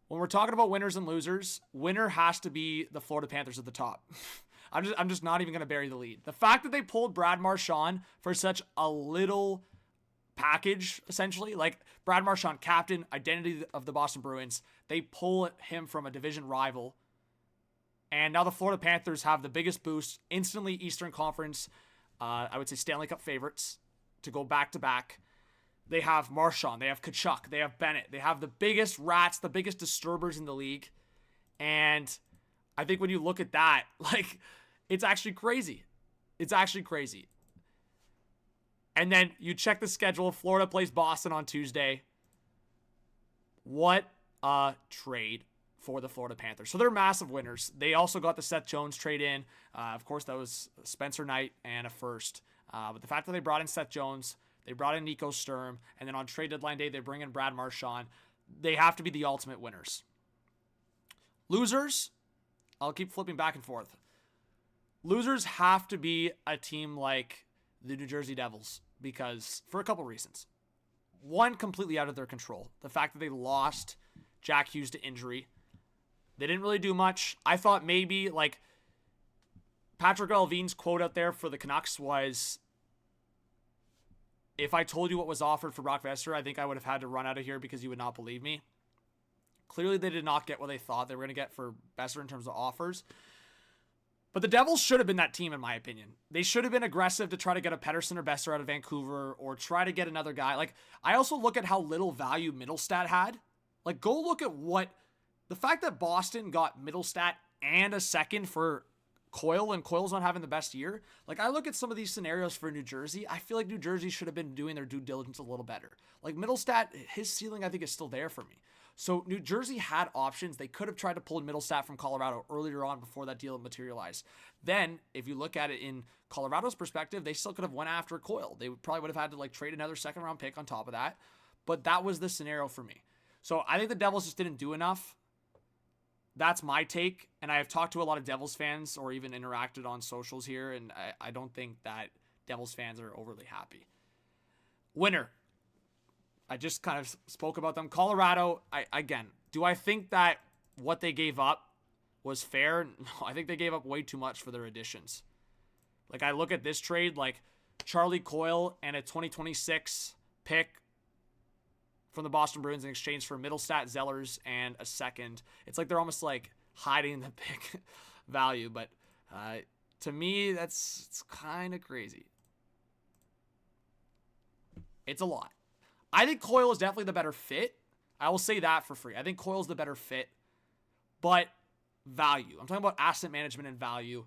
When we're talking about winners and losers, winner has to be the Florida Panthers at the top. I'm just not even going to bury the lead. The fact that they pulled Brad Marchand for such a little package, essentially, like Brad Marchand, captain, identity of the Boston Bruins, they pull him from a division rival. And now the Florida Panthers have the biggest boost, instantly Eastern Conference, I would say Stanley Cup favorites to go back-to-back. They have Marchand, they have Tkachuk, they have Bennett. They have the biggest rats, the biggest disturbers in the league. And I think when you look at that, like, it's actually crazy. It's actually crazy. And then you check the schedule. Florida plays Boston on Tuesday. What a trade for the Florida Panthers. So they're massive winners. They also got the Seth Jones trade in. Of course, that was Spencer Knight and a first. But the fact that they brought in Seth Jones, they brought in Nico Sturm, and then on trade deadline day, they bring in Brad Marchand. They have to be the ultimate winners. Losers, I'll keep flipping back and forth. Losers have to be a team like the New Jersey Devils because for a couple reasons. One, completely out of their control. The fact that they lost Jack Hughes to injury. They didn't really do much. I thought maybe, like, Patrick Alvin's quote out there for the Canucks was, if I told you what was offered for Brock Besser, I think I would have had to run out of here because you would not believe me. Clearly, they did not get what they thought they were going to get for Besser in terms of offers. But the Devils should have been that team, in my opinion. They should have been aggressive to try to get a Pettersson or Besser out of Vancouver or try to get another guy. Like, I also look at how little value Middlestat had. Like, go look at what... The fact that Boston got Middlestat and a second for Coyle, and Coyle's not having the best year. Like, I look at some of these scenarios for New Jersey. I feel like New Jersey should have been doing their due diligence a little better. Like, Middlestat, his ceiling, I think, is still there for me. So, New Jersey had options. They could have tried to pull Middlestat from Colorado earlier on before that deal materialized. Then, if you look at it in Colorado's perspective, they still could have went after Coyle. They probably would have had to, like, trade another second-round pick on top of that. But that was the scenario for me. So, I think the Devils just didn't do enough. That's my take, and I have talked to a lot of Devils fans or even interacted on socials here, and I don't think that Devils fans are overly happy. Winner. I just kind of spoke about them. Colorado, again, do I think that what they gave up was fair? No, I think they gave up way too much for their additions. Like, I look at this trade, like Charlie Coyle and a 2026 pick from the Boston Bruins in exchange for Middlestat, Zellers, and a second. It's like they're almost like hiding the pick value, but to me, it's kind of crazy. It's a lot. I think Coyle is definitely the better fit. I will say that for free. I think Coyle's the better fit, but value. I'm talking about asset management and value.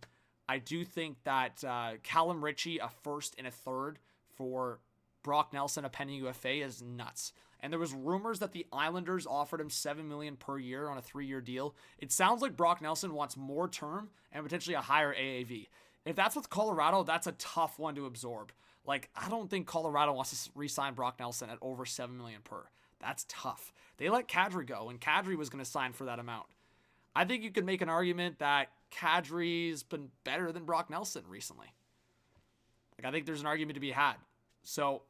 I do think that Callum Ritchie, a first and a third for Brock Nelson, a pending UFA, is nuts. And there was rumors that the Islanders offered him $7 million per year on a 3-year deal. It sounds like Brock Nelson wants more term and potentially a higher AAV. If that's with Colorado, that's a tough one to absorb. Like, I don't think Colorado wants to re-sign Brock Nelson at over $7 million per. That's tough. They let Kadri go, and Kadri was going to sign for that amount. I think you could make an argument that Kadri's been better than Brock Nelson recently. Like, I think there's an argument to be had. So,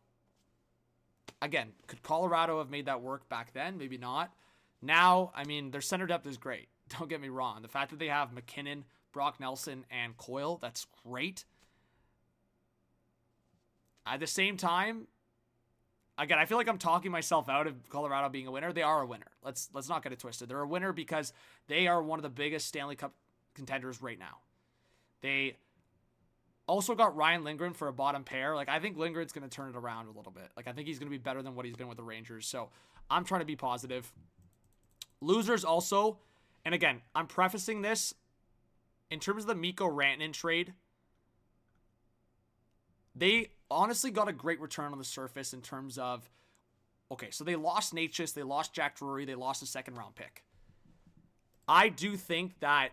again, could Colorado have made that work back then? Maybe not. Now, I mean, their center depth is great. Don't get me wrong. The fact that they have McKinnon, Brock Nelson, and Coyle, that's great. At the same time, again, I feel like I'm talking myself out of Colorado being a winner. They are a winner. Let's not get it twisted. They're a winner because they are one of the biggest Stanley Cup contenders right now. They also got Ryan Lindgren for a bottom pair. Like, I think Lindgren's going to turn it around a little bit. Like, I think he's going to be better than what he's been with the Rangers. So I'm trying to be positive. Losers also, and again, I'm prefacing this in terms of the Mikko Rantanen trade. They honestly got a great return on the surface in terms of, okay, so they lost Natchez, they lost Jack Drury, they lost a second-round pick. I do think that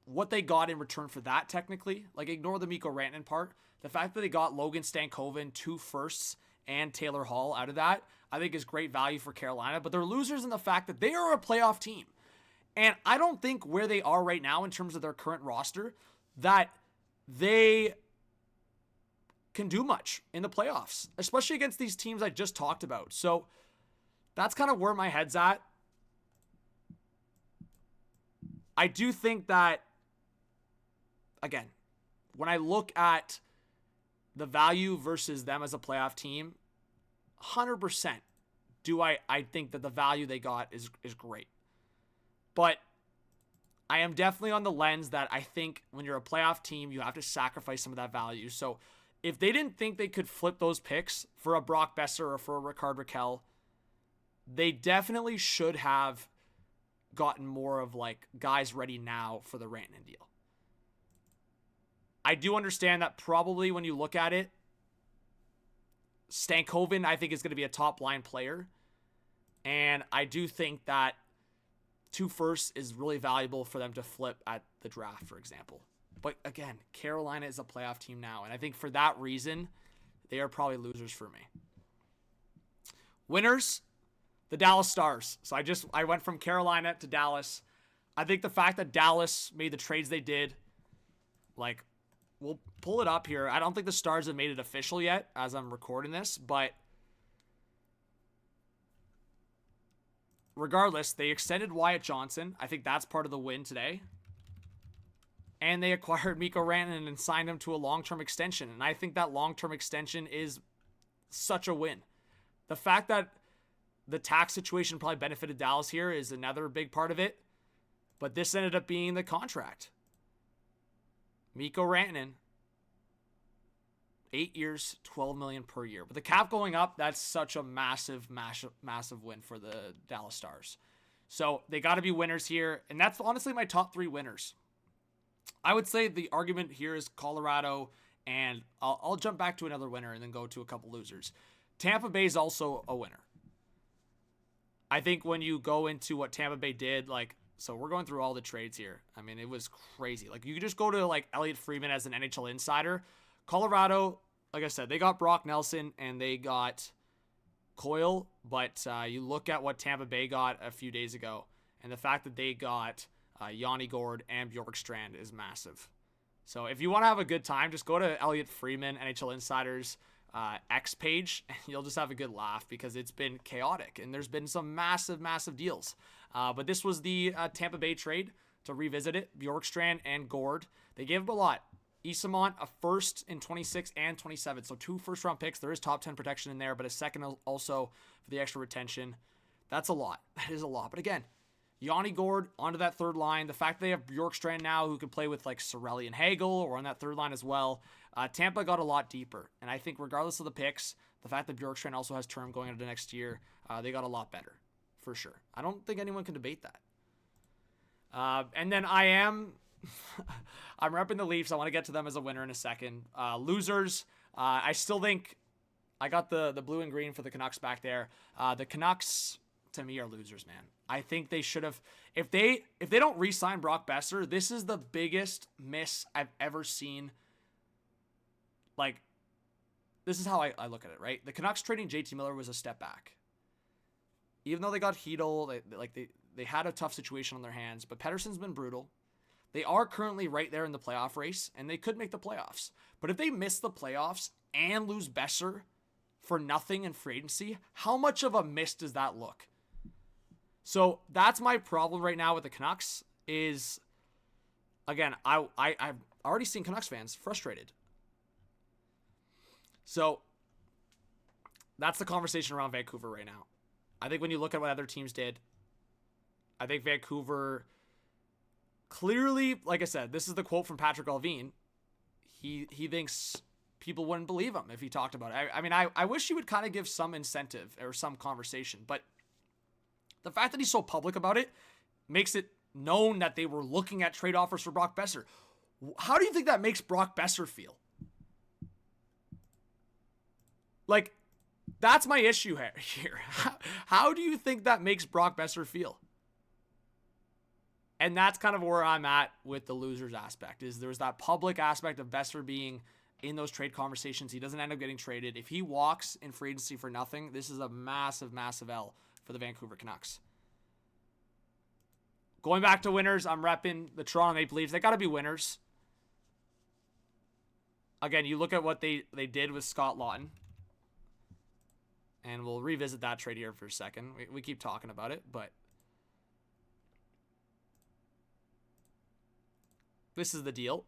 what they got in return for that, technically, like, ignore the Mikko Rantanen part, the fact that they got Logan Stankoven, 2 firsts, and Taylor Hall out of that, I think is great value for Carolina. But they're losers in the fact that they are a playoff team. And I don't think where they are right now in terms of their current roster that they can do much in the playoffs, especially against these teams I just talked about. So that's kind of where my head's at. I do think that, again, when I look at the value versus them as a playoff team, 100% I think that the value they got is great. But I am definitely on the lens that I think when you're a playoff team, you have to sacrifice some of that value. So if they didn't think they could flip those picks for a Brock Besser or for a Rickard Rakell, they definitely should have gotten more of like guys ready now for the Rantanen deal. I do understand that probably when you look at it, Stankoven, I think, is going to be a top line player. And I do think that 2 firsts is really valuable for them to flip at the draft, for example. But again, Carolina is a playoff team now. And I think for that reason, they are probably losers for me. Winners, the Dallas Stars. So I went from Carolina to Dallas. I think the fact that Dallas made the trades they did, like, we'll pull it up here. I don't think the Stars have made it official yet as I'm recording this, but regardless, they extended Wyatt Johnson. I think that's part of the win today. And they acquired Mikko Rantanen and signed him to a long-term extension. And I think that long-term extension is such a win. The fact that the tax situation probably benefited Dallas here is another big part of it. But this ended up being the contract. Mikko Rantanen, 8 years, $12 million per year. With the cap going up, that's such a massive, massive, massive win for the Dallas Stars. So they got to be winners here. And that's honestly my top 3 winners. I would say the argument here is Colorado, and I'll jump back to another winner and then go to a couple losers. Tampa Bay is also a winner. I think when you go into what Tampa Bay did, like, so we're going through all the trades here. I mean, it was crazy. Like, you could just go to, like, Elliot Friedman as an NHL insider. Colorado, like I said, they got Brock Nelson and they got Coyle, but you look at what Tampa Bay got a few days ago, and the fact that they got Yanni Gourde and Bjorkstrand is massive. So if you want to have a good time, just go to Elliot Friedman, NHL Insider's X page, and you'll just have a good laugh because it's been chaotic, and there's been some massive, massive deals. But this was the Tampa Bay trade to revisit it. Bjorkstrand and Gourde, they gave up a lot. Isamont, a first in 26 and 27. So 2 first-round picks. There is top 10 protection in there, but a second also for the extra retention. That's a lot. That is a lot. But again, Yanni Gourde onto that third line. The fact that they have Bjorkstrand now who can play with like Cirelli and Hagel or on that third line as well. Tampa got a lot deeper. And I think regardless of the picks, the fact that Bjorkstrand also has term going into next year, they got a lot better for sure. I don't think anyone can debate that. And then I'm repping the Leafs. I want to get to them as a winner in a second. Losers, I still think I got the blue and green for the Canucks back there. The Canucks, to me, are losers, man. I think they should have, if they don't re-sign Brock Besser, this is the biggest miss I've ever seen. Like, this is how I look at it, right? The Canucks trading JT Miller was a step back. Even though they got Hedel, they had a tough situation on their hands, but Pettersson's been brutal. They are currently right there in the playoff race, and they could make the playoffs. But if they miss the playoffs and lose Besser for nothing in free agency, how much of a miss does that look? So that's my problem right now with the Canucks is, again, I've already seen Canucks fans frustrated. So that's the conversation around Vancouver right now. I think when you look at what other teams did, I think Vancouver clearly, like I said, this is the quote from Patrick Allvin. He thinks people wouldn't believe him if he talked about it. I mean, I wish he would kind of give some incentive or some conversation, but the fact that he's so public about it makes it known that they were looking at trade offers for Brock Besser. How do you think that makes Brock Besser feel? Like, that's my issue here. How do you think that makes Brock Besser feel? And that's kind of where I'm at with the losers aspect, is there's that public aspect of Besser being in those trade conversations. He doesn't end up getting traded. If he walks in free agency for nothing, this is a massive, massive L for the Vancouver Canucks. Going back to winners, I'm repping the Toronto Maple Leafs. They got to be winners. Again, you look at what they did with Scott Laughton. And we'll revisit that trade here for a second. We keep talking about it, but this is the deal.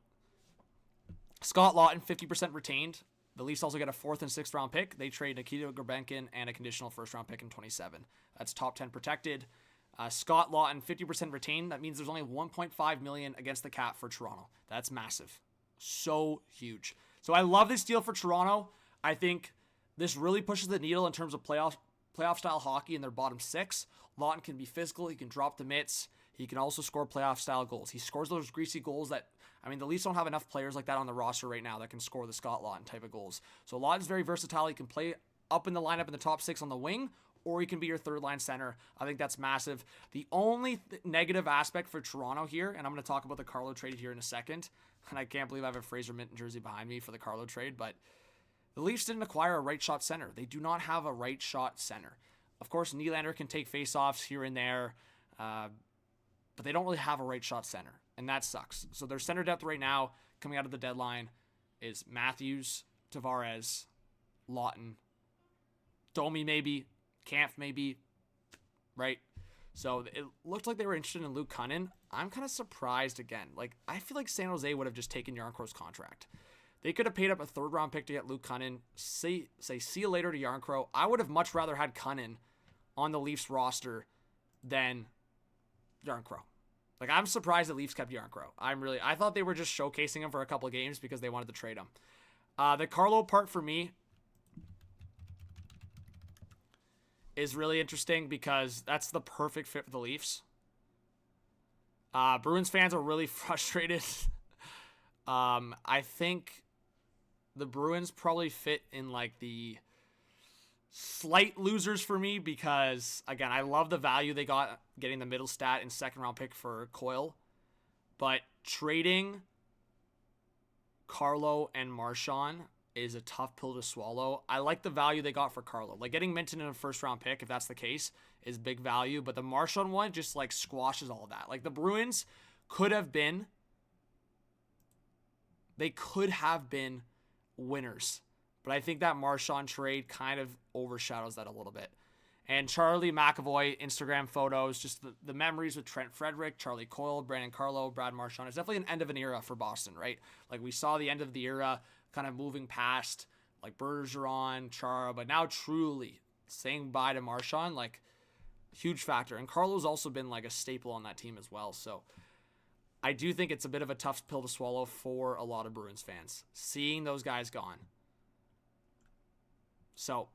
Scott Laughton, 50% retained. The Leafs also get a 4th and 6th round pick. They trade Nikita Gorbenkin and a conditional 1st round pick in 27. That's top 10 protected. Scott Laughton, 50% retained. That means there's only $1.5 million against the cap for Toronto. That's massive. So huge. So I love this deal for Toronto. I think this really pushes the needle in terms of playoff style hockey in their bottom 6. Laughton can be physical. He can drop the mitts. He can also score playoff style goals. He scores those greasy goals that, I mean, the Leafs don't have enough players like that on the roster right now that can score the Scott Laughton type of goals. So Laughton's very versatile. He can play up in the lineup in the top 6 on the wing, or he can be your third line center. I think that's massive. The only negative aspect for Toronto here, and I'm going to talk about the Carlo trade here in a second, and I can't believe I have a Fraser Minton jersey behind me for the Carlo trade, but the Leafs didn't acquire a right shot center. They do not have a right shot center. Of course, Nylander can take faceoffs here and there, but they don't really have a right shot center, and that sucks. So their center depth right now, coming out of the deadline, is Matthews, Tavares, Laughton, Domi maybe, Kampf maybe, right? So it looked like they were interested in Luke Cunnin. I'm kind of surprised again. Like, I feel like San Jose would have just taken Yarncrow's contract. They could have paid up a 3rd round pick to get Luke Cunnin. Say see you later to Yarncrow. I would have much rather had Cunnin on the Leafs roster than Yarncrow. Like, I'm surprised the Leafs kept Yarncrow. I thought they were just showcasing him for a couple of games because they wanted to trade him. The Carlo part for me is really interesting because that's the perfect fit for the Leafs. Bruins fans are really frustrated. I think the Bruins probably fit in like the slight losers for me because, again, I love the value they got getting the middle stat and 2nd round pick for Coyle, but trading Carlo and Marchand is a tough pill to swallow. I like the value they got for Carlo. Like, getting Minton in a 1st round pick, if that's the case, is big value, but the Marchand one just like squashes all of that. Like, the Bruins could have been winners. But I think that Marchand trade kind of overshadows that a little bit. And Charlie McAvoy, Instagram photos, just the memories with Trent Frederick, Charlie Coyle, Brandon Carlo, Brad Marchand. It's definitely an end of an era for Boston, right? Like, we saw the end of the era kind of moving past, like, Bergeron, Chara, but now truly saying bye to Marchand, like, huge factor. And Carlo's also been, like, a staple on that team as well. So I do think it's a bit of a tough pill to swallow for a lot of Bruins fans, seeing those guys gone. So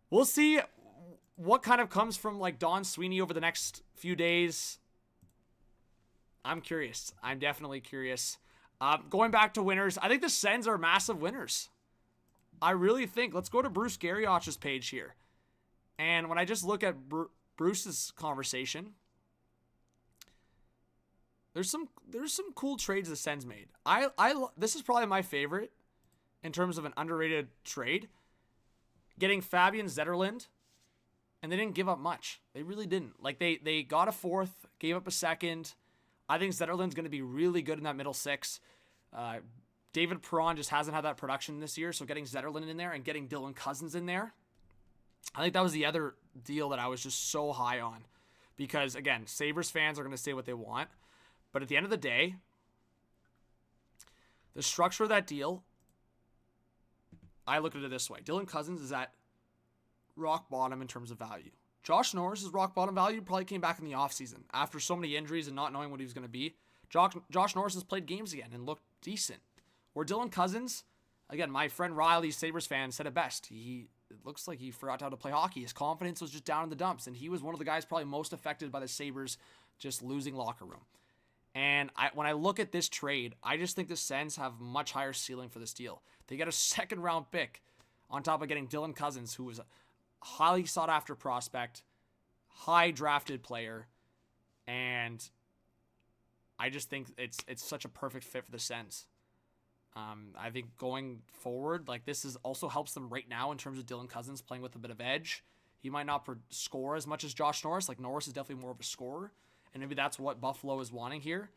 we'll see what kind of comes from, like, Don Sweeney over the next few days. I'm curious. I'm definitely curious. Going back to winners, I think the Sens are massive winners. I really think. Let's go to Bruce Garrioch's page here. And when I just look at Bruce's conversation, there's some cool trades the Sens made. This is probably my favorite in terms of an underrated trade. Getting Fabian Zetterlund, and they didn't give up much. They really didn't. Like, they got a 4th, gave up a 2nd. I think Zetterlund's going to be really good in that middle 6. David Perron just hasn't had that production this year, so getting Zetterlund in there and getting Dylan Cousins in there, I think that was the other deal that I was just so high on. Because, again, Sabres fans are going to say what they want, but at the end of the day, the structure of that deal, I look at it this way. Dylan Cousins is at rock bottom in terms of value. Josh Norris' rock bottom value probably came back in the offseason after so many injuries and not knowing what he was going to be. Josh Norris has played games again and looked decent. Where Dylan Cousins, again, my friend Riley, Sabres fan, said it best. It looks like he forgot how to play hockey. His confidence was just down in the dumps, and he was one of the guys probably most affected by the Sabres just losing locker room. And when I look at this trade, I just think the Sens have much higher ceiling for this deal. They get a 2nd round pick on top of getting Dylan Cousins, who was a highly sought after prospect, high drafted player, and I just think it's such a perfect fit for the Sens. I think going forward, like, this is also helps them right now in terms of Dylan Cousins playing with a bit of edge. He might not score as much as Josh Norris. Like, Norris is definitely more of a scorer, and maybe that's what Buffalo is wanting here.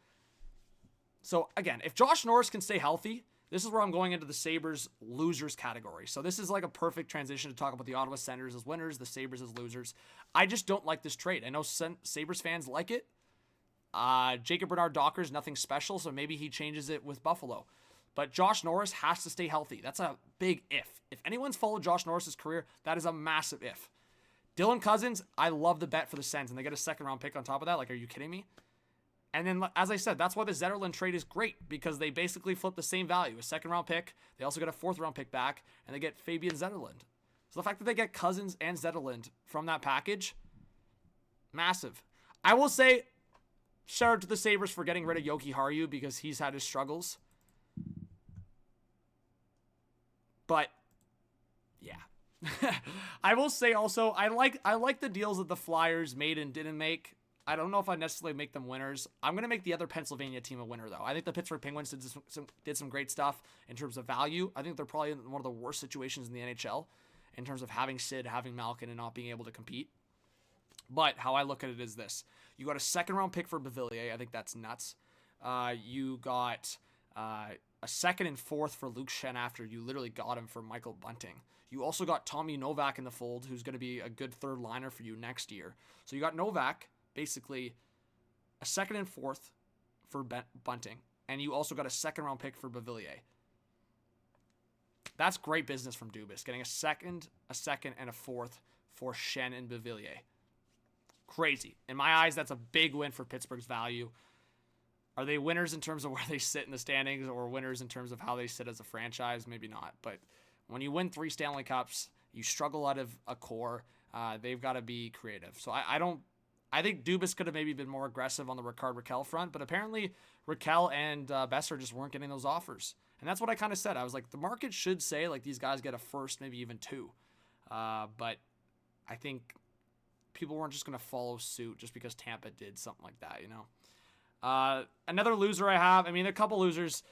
So, again, if Josh Norris can stay healthy, this is where I'm going into the Sabres losers category. So this is like a perfect transition to talk about the Ottawa Senators as winners, the Sabres as losers. I just don't like this trade. I know Sabres fans like it. Jacob Bernard-Docker is nothing special, so maybe he changes it with Buffalo. But Josh Norris has to stay healthy. That's a big if. If anyone's followed Josh Norris's career, that is a massive if. Dylan Cousins, I love the bet for the Sens, and they get a second-round pick on top of that. Like, are you kidding me? And then, as I said, that's why the Zetterlund trade is great, because they basically flip the same value. A second-round pick, they also get a fourth-round pick back, and they get Fabian Zetterlund. So the fact that they get Cousins and Zetterlund from that package, massive. I will say, shout out to the Sabres for getting rid of Yoki Haru, because he's had his struggles. But, yeah. I will say also, I like the deals that the Flyers made and didn't make. I don't know if I necessarily make them winners. I'm going to make the other Pennsylvania team a winner, though. I think the Pittsburgh Penguins did some great stuff in terms of value. I think they're probably in one of the worst situations in the NHL in terms of having Sid, having Malkin, and not being able to compete. But how I look at it is this. You got a second-round pick for Beauvillier. I think that's nuts. You got a second and fourth for Luke Schenn after you literally got him for Michael Bunting. You also got Tommy Novak in the fold, who's going to be a good third liner for you next year. So you got Novak, basically a second and fourth for Bunting, and you also got a second-round pick for Beauvillier. That's great business from Dubas, getting a second, and a fourth for Schenn and Beauvillier. Crazy. In my eyes, that's a big win for Pittsburgh's value. Are they winners in terms of where they sit in the standings, or winners in terms of how they sit as a franchise? Maybe not. But when you win 3 Stanley Cups, you struggle out of a core. They've got to be creative. So I think Dubas could have maybe been more aggressive on the Rickard Rakell front, but apparently Rakell and Besser just weren't getting those offers. And that's what I kind of said. I was like, the market should say like these guys get a first, maybe even 2. But I think people weren't just going to follow suit just because Tampa did something like that, you know? Another loser I have, I mean, a couple losers.